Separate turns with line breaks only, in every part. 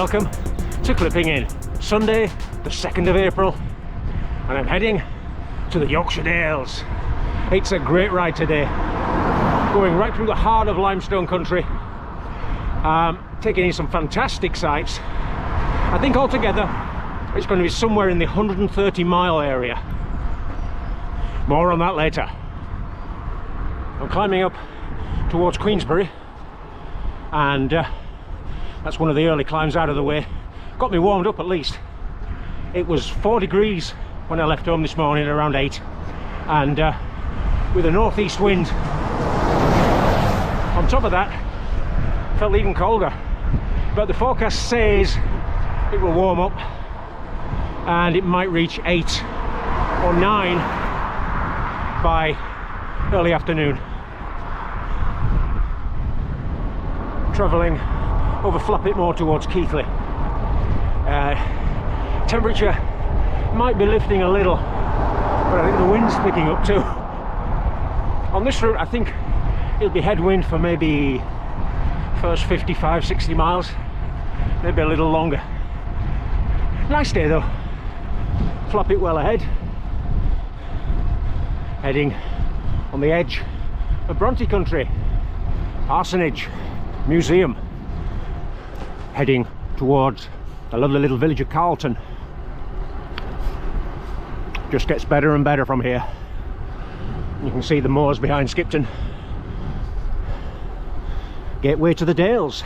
Welcome to Clipping In, Sunday the 2nd of April, and I'm heading to the Yorkshire Dales. It's a great ride today, going right through the heart of limestone country, taking in some fantastic sights. I think altogether it's going to be somewhere in the 130-mile area. More on that later. I'm climbing up towards Queensbury, and that's one of the early climbs out of the way. Got me warmed up at least. It was 4 degrees when I left home this morning around 8, and with a northeast wind on top of that, felt even colder. But the forecast says it will warm up and it might reach 8 or 9 by early afternoon. Travelling over Flappit more towards Keighley. Temperature might be lifting a little, but I think the wind's picking up too. On this route I think it'll be headwind for maybe first 55-60 miles, maybe a little longer. Nice day though. Flappit well ahead, heading on the edge of Bronte country, Parsonage Museum, heading towards the lovely little village of Carlton. Just gets better and better from here. You can see the moors behind Skipton. Gateway to the Dales.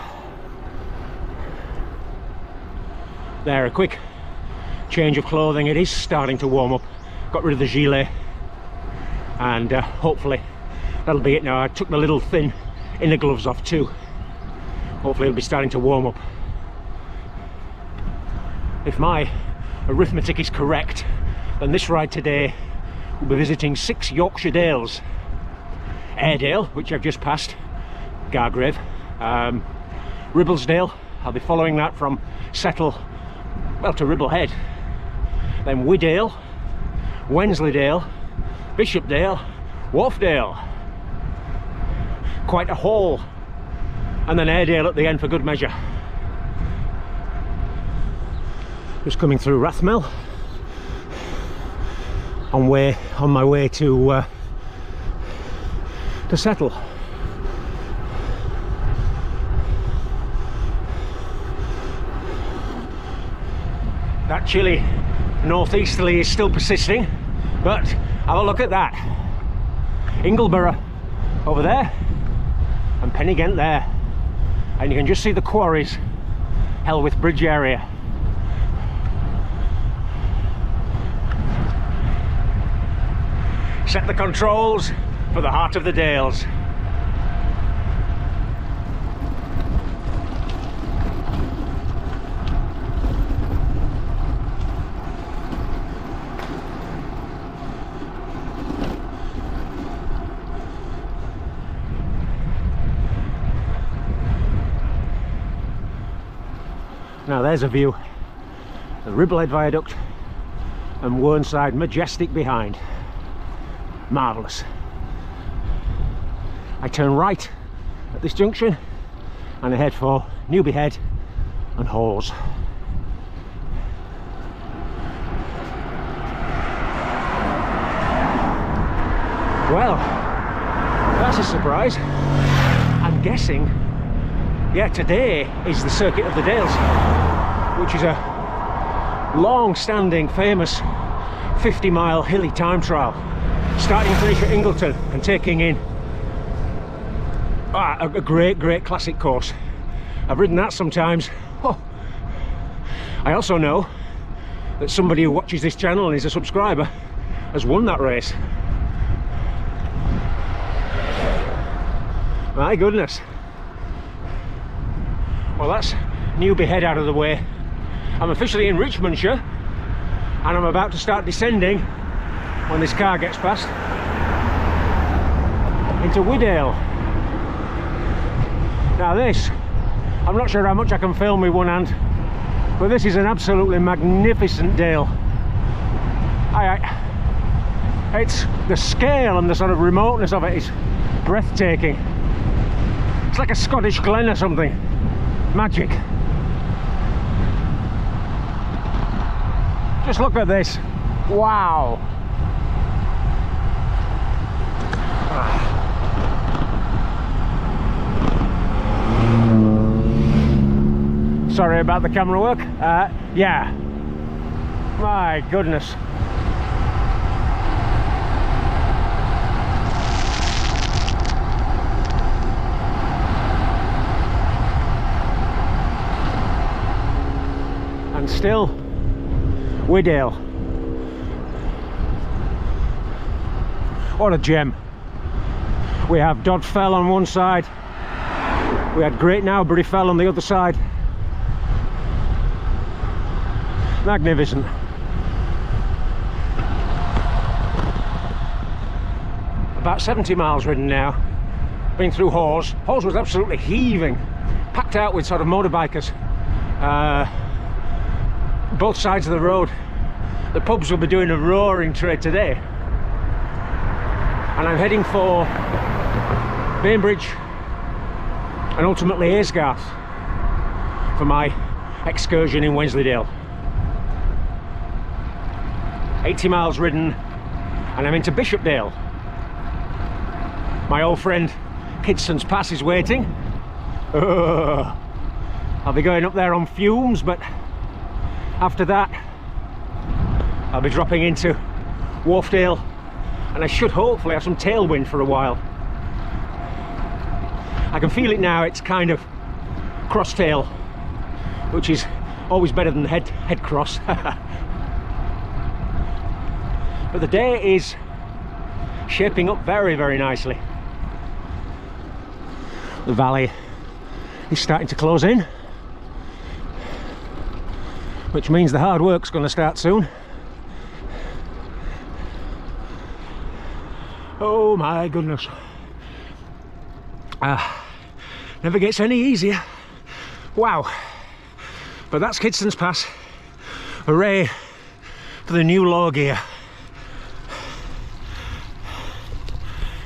There, a quick change of clothing. It is starting to warm up. Got rid of the gilet, and hopefully that'll be it now. I took the little thin inner gloves off too. Hopefully it'll be starting to warm up. If my arithmetic is correct, then this ride today will be visiting 6 Yorkshire Dales. Airedale, which I've just passed, Gargrave, Ribblesdale, I'll be following that from Settle, well, to Ribblehead, then Widale, Wensleydale, Bishopdale, Wharfdale, quite a haul, and then Airedale at the end for good measure. Just coming through Rathmel, on my way to Settle. That chilly northeasterly is still persisting, but have a look at that. Ingleborough over there and Pennygent there, and you can just see the quarries, Helwith Bridge area. Set the controls for the heart of the Dales. Now there's a view, the Ribblehead Viaduct and Whernside majestic behind. Marvellous. I turn right at this junction and I head for Newby Head and Hawes. Well, that's a surprise. I'm guessing, yeah, today is the Circuit of the Dales, which is a long-standing, famous 50-mile hilly time trial, starting and finish at Ingleton and taking in a great classic course. I've ridden that sometimes. Oh. I also know that somebody who watches this channel and is a subscriber has won that race. My goodness. Well, that's Newby Head out of the way. I'm officially in Richmondshire and I'm about to start descending when this car gets past into Widale. Now this, I'm not sure how much I can film with one hand, but this is an absolutely magnificent dale. It's the scale and the sort of remoteness of it is breathtaking. It's like a Scottish glen or something. Magic. Just look at this. Wow. Sorry about the camera work. Yeah. My goodness. And still, Wensleydale. What a gem. We have Dod Fell on one side. We had Great Nowbury Fell on the other side. Magnificent. About 70 miles ridden now. Been through Hawes. Hawes was absolutely heaving. Packed out with sort of motorbikers. Both sides of the road. The pubs will be doing a roaring trade today. And I'm heading for Bainbridge and ultimately Aysgarth for my excursion in Wensleydale. 80 miles ridden and I'm into Bishopdale. My old friend Kidstones Pass is waiting. I'll be going up there on fumes, but after that I'll be dropping into Wharfdale and I should hopefully have some tailwind for a while. I can feel it now. It's kind of crosstail, which is always better than head cross. But the day is shaping up very, very nicely. The valley is starting to close in, which means the hard work's going to start soon. Oh my goodness. Never gets any easier. Wow. But that's Kidstones Pass. Hooray for the new low gear.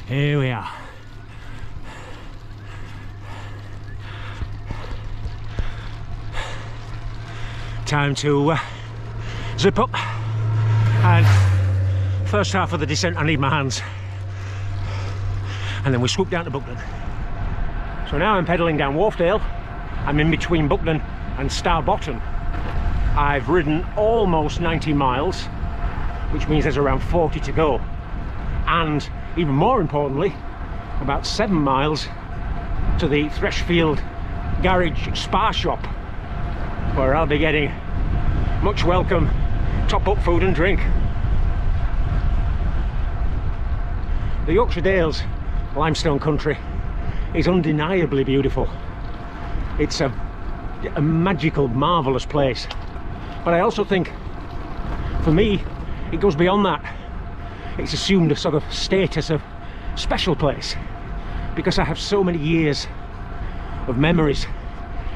Here we are. Time to zip up, and first half of the descent I need my hands, and then we swoop down to Buckden. So now I'm pedalling down Wharfdale. I'm in between Buckden and Starbottom. I've ridden almost 90 miles, which means there's around 40 to go, and even more importantly, about 7 miles to the Threshfield Garage Spa Shop, where I'll be getting much welcome top-up food and drink. The Yorkshire Dales limestone country is undeniably beautiful. It's a magical, marvellous place. But I also think, for me, it goes beyond that. It's assumed a sort of status of special place because I have so many years of memories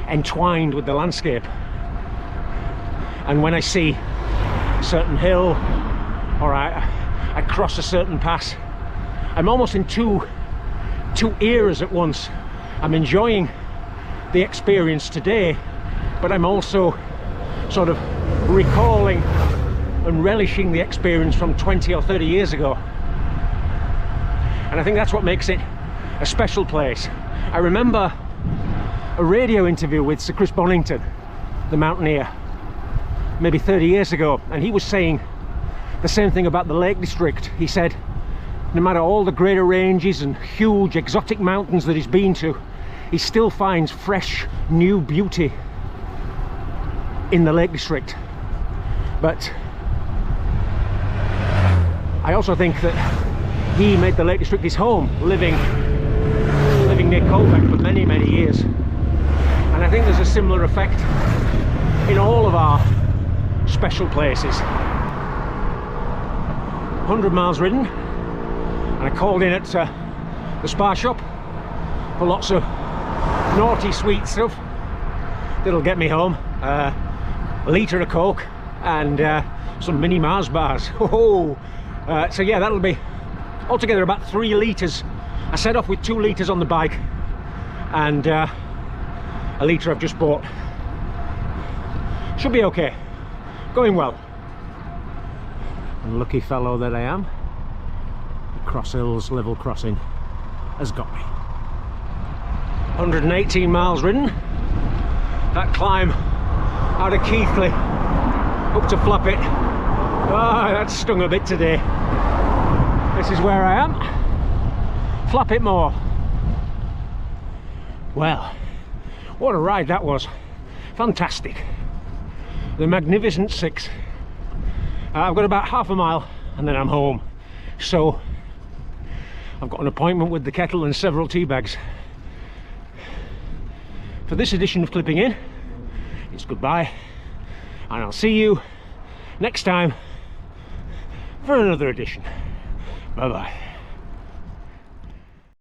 entwined with the landscape. And when I see a certain hill or I cross a certain pass, I'm almost in two eras at once. I'm enjoying the experience today, but I'm also sort of recalling and relishing the experience from 20 or 30 years ago. And I think that's what makes it a special place. I remember a radio interview with Sir Chris Bonington, the mountaineer, maybe 30 years ago, and he was saying the same thing about the Lake District. He said no matter all the greater ranges and huge exotic mountains that he's been to, he still finds fresh new beauty in the Lake District. But I also think that he made the Lake District his home, living near Colbeck for many, many years. And I think there's a similar effect in all of our special places. 100 miles ridden, and I called in at the Spa Shop for lots of naughty sweet stuff that'll get me home. A litre of Coke and some mini Mars bars. So yeah, that'll be altogether about 3 litres. I set off with 2 litres on the bike and a litre I've just bought. Should be okay. Going well. And lucky fellow that I am, the Cross Hills level crossing has got me. 118 miles ridden. That climb out of Keighley up to Flappit. Ah, that stung a bit today. This is where I am. Flappit Moor. Well, what a ride that was. Fantastic. The Magnificent Six. I've got about half a mile and then I'm home. So I've got an appointment with the kettle and several tea bags. For this edition of Clipping In, it's goodbye, and I'll see you next time for another edition. Bye bye.